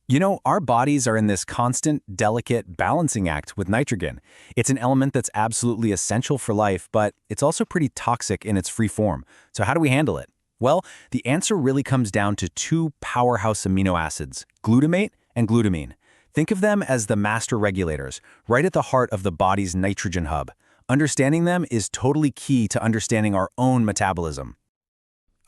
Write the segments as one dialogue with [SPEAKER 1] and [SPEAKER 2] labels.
[SPEAKER 1] You know, our bodies are in this constant, delicate balancing act with nitrogen. It's an element that's absolutely essential for life, but it's also pretty toxic in its free form. So how do we handle it? Well, the answer really comes down to two powerhouse amino acids, glutamate and glutamine. Think of them as the master regulators, right at the heart of the body's nitrogen hub. Understanding them is totally key to understanding our own metabolism.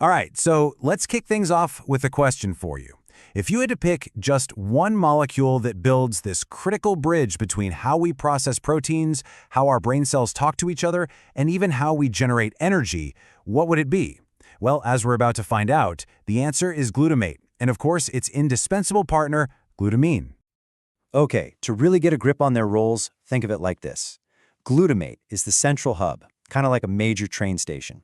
[SPEAKER 2] All right, so let's kick things off with a question for you. If you had to pick just one molecule that builds this critical bridge between how we process proteins, how our brain cells talk to each other, and even how we generate energy, what would it be? Well, as we're about to find out, the answer is glutamate, and of course, its indispensable partner, glutamine.
[SPEAKER 3] Okay, to really get a grip on their roles, think of it like this. Glutamate is the central hub, kind of like a major train station.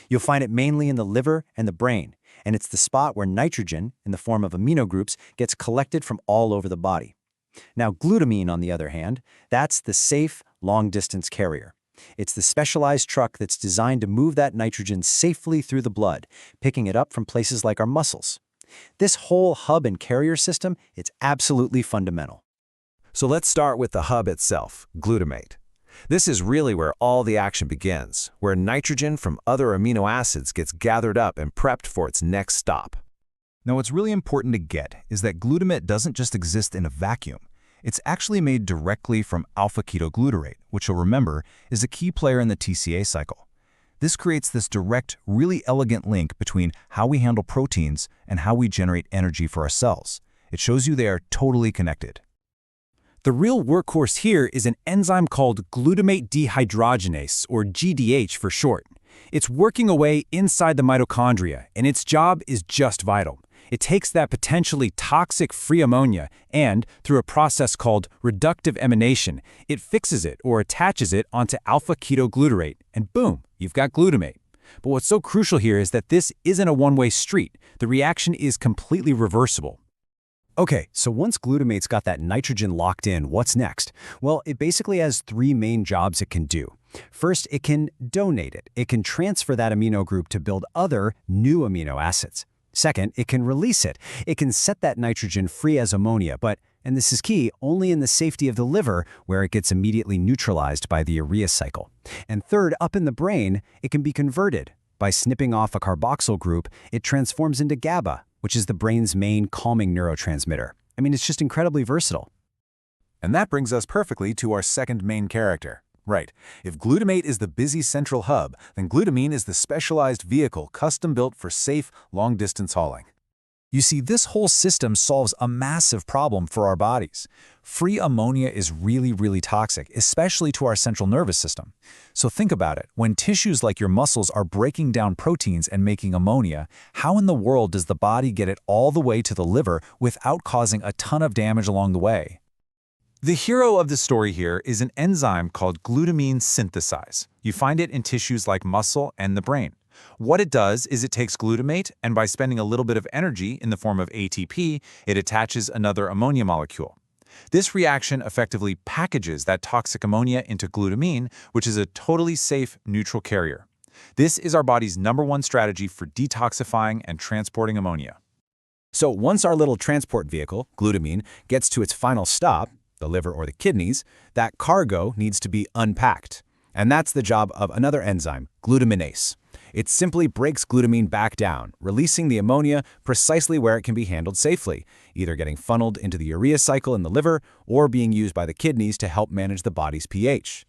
[SPEAKER 3] You'll find it mainly in the liver and the brain, and it's the spot where nitrogen, in the form of amino groups, gets collected from all over the body. Now, glutamine, on the other hand, that's the safe, long-distance carrier. It's the specialized truck that's designed to move that nitrogen safely through the blood, picking it up from places like our muscles. This whole hub and carrier system, it's absolutely fundamental.
[SPEAKER 2] So let's start with the hub itself, glutamate. This is really where all the action begins, where nitrogen from other amino acids gets gathered up and prepped for its next stop. Now, what's really important to get is that glutamate doesn't just exist in a vacuum. It's actually made directly from α-ketoglutarate, which you'll remember is a key player in the TCA cycle. This creates this direct, really elegant link between how we handle proteins and how we generate energy for our cells. It shows you they are totally connected.
[SPEAKER 1] The real workhorse here is an enzyme called glutamate dehydrogenase, or GDH for short. It's working away inside the mitochondria, and its job is just vital. It takes that potentially toxic free ammonia and, through a process called reductive deamination, it fixes it or attaches it onto α-ketoglutarate, and boom, you've got glutamate. But what's so crucial here is that this isn't a one-way street. The reaction is completely reversible.
[SPEAKER 3] Okay, so once glutamate's got that nitrogen locked in, what's next? Well, it basically has three main jobs it can do. First, it can donate it. It can transfer that amino group to build other new amino acids. Second, it can release it. It can set that nitrogen free as ammonia, but, and this is key, only in the safety of the liver, where it gets immediately neutralized by the urea cycle. And third, up in the brain, it can be converted. By snipping off a carboxyl group, it transforms into GABA, which is the brain's main calming neurotransmitter. I mean, it's just incredibly versatile.
[SPEAKER 2] And that brings us perfectly to our second main character. Right, if glutamate is the busy central hub, then glutamine is the specialized vehicle custom-built for safe, long-distance hauling. You see, this whole system solves a massive problem for our bodies. Free ammonia is really toxic, especially to our central nervous system. So think about it. When tissues like your muscles are breaking down proteins and making ammonia, how in the world does the body get it all the way to the liver without causing a ton of damage along the way? The hero of the story here is an enzyme called glutamine synthetase. You find it in tissues like muscle and the brain. What it does is it takes glutamate, and by spending a little bit of energy in the form of ATP, it attaches another ammonia molecule. This reaction effectively packages that toxic ammonia into glutamine, which is a totally safe, neutral carrier. This is our body's #1 strategy for detoxifying and transporting ammonia.
[SPEAKER 1] So once our little transport vehicle, glutamine, gets to its final stop, the liver or the kidneys, that cargo needs to be unpacked. And that's the job of another enzyme, glutaminase. It simply breaks glutamine back down, releasing the ammonia precisely where it can be handled safely, either getting funneled into the urea cycle in the liver or being used by the kidneys to help manage the body's pH.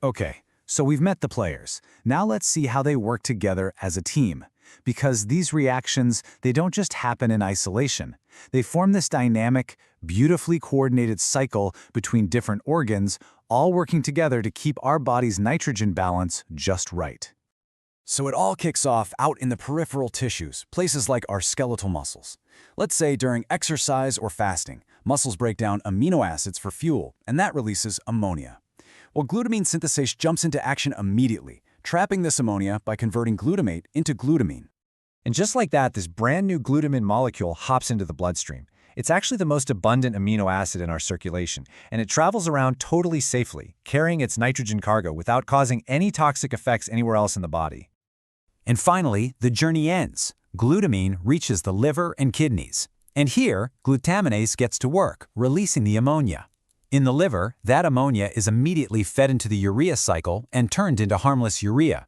[SPEAKER 2] Okay, so we've met the players. Now let's see how they work together as a team. Because these reactions, they don't just happen in isolation. They form this dynamic, beautifully coordinated cycle between different organs, all working together to keep our body's nitrogen balance just right.
[SPEAKER 1] So it all kicks off out in the peripheral tissues, places like our skeletal muscles. Let's say during exercise or fasting, muscles break down amino acids for fuel, and that releases ammonia. Well, glutamine synthetase jumps into action immediately, trapping this ammonia by converting glutamate into glutamine.
[SPEAKER 4] And just like that, this brand new glutamine molecule hops into the bloodstream. It's actually the most abundant amino acid in our circulation, and it travels around totally safely, carrying its nitrogen cargo without causing any toxic effects anywhere else in the body.
[SPEAKER 1] And finally, the journey ends. Glutamine reaches the liver and kidneys. And here, glutaminase gets to work, releasing the ammonia. In the liver, that ammonia is immediately fed into the urea cycle and turned into harmless urea.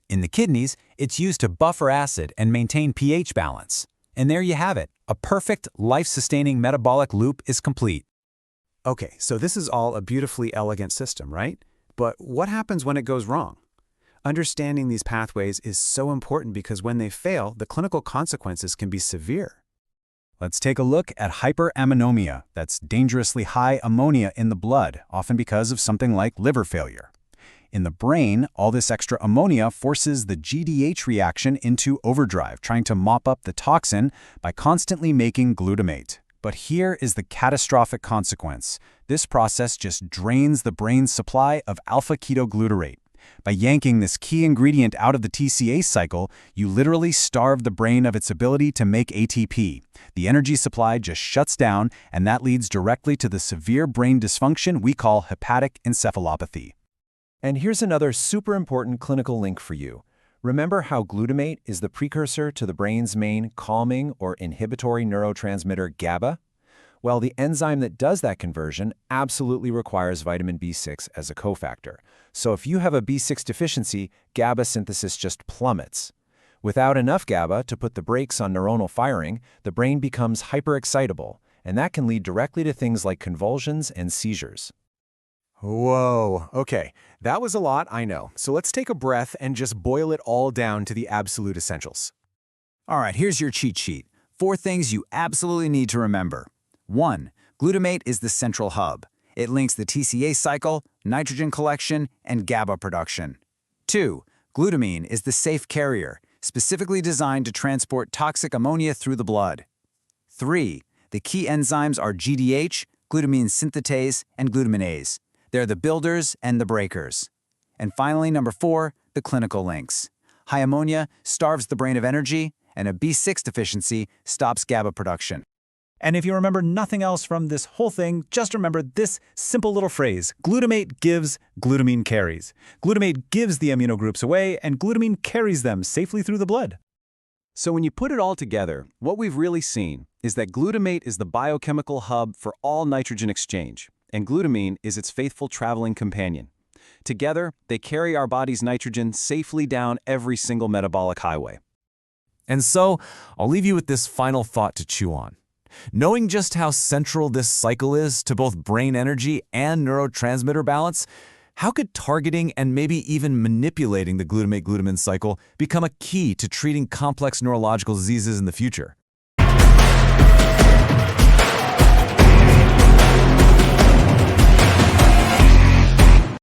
[SPEAKER 1] In the kidneys, it's used to buffer acid and maintain pH balance. And there you have it. A perfect, life-sustaining metabolic loop is complete.
[SPEAKER 3] Okay, so this is all a beautifully elegant system, right? But what happens when it goes wrong? Understanding these pathways is so important because when they fail, the clinical consequences can be severe. Let's take a look at hyperammonemia. That's dangerously high ammonia in the blood, often because of something like liver failure. In the brain, all this extra ammonia forces the GDH reaction into overdrive, trying to mop up the toxin by constantly making glutamate. But here is the catastrophic consequence. This process just drains the brain's supply of α-ketoglutarate. By yanking this key ingredient out of the TCA cycle, you literally starve the brain of its ability to make ATP. The energy supply just shuts down, and that leads directly to the severe brain dysfunction we call hepatic encephalopathy.
[SPEAKER 4] And here's another super important clinical link for you. Remember how glutamate is the precursor to the brain's main calming or inhibitory neurotransmitter GABA? Well, the enzyme that does that conversion absolutely requires vitamin B6 as a cofactor. So if you have a B6 deficiency, GABA synthesis just plummets. Without enough GABA to put the brakes on neuronal firing, the brain becomes hyperexcitable, and that can lead directly to things like convulsions and seizures.
[SPEAKER 2] Whoa, okay, that was a lot, I know. So let's take a breath and just boil it all down to the absolute essentials.
[SPEAKER 1] All right, here's your cheat sheet. 4 things you absolutely need to remember. 1. Glutamate is the central hub. It links the TCA cycle, nitrogen collection, and GABA production. 2. Glutamine is the safe carrier, specifically designed to transport toxic ammonia through the blood. 3. The key enzymes are GDH, glutamine synthetase, and glutaminase. They're the builders and the breakers. And finally, number 4, the clinical links. High ammonia starves the brain of energy, and a B6 deficiency stops GABA production.
[SPEAKER 5] And if you remember nothing else from this whole thing, just remember this simple little phrase: glutamate gives, glutamine carries. Glutamate gives the amino groups away, and glutamine carries them safely through the blood.
[SPEAKER 1] So when you put it all together, what we've really seen is that glutamate is the biochemical hub for all nitrogen exchange, and glutamine is its faithful traveling companion. Together, they carry our body's nitrogen safely down every single metabolic highway.
[SPEAKER 6] And so, I'll leave you with this final thought to chew on. Knowing just how central this cycle is to both brain energy and neurotransmitter balance, how could targeting and maybe even manipulating the glutamate-glutamine cycle become a key to treating complex neurological diseases in the future?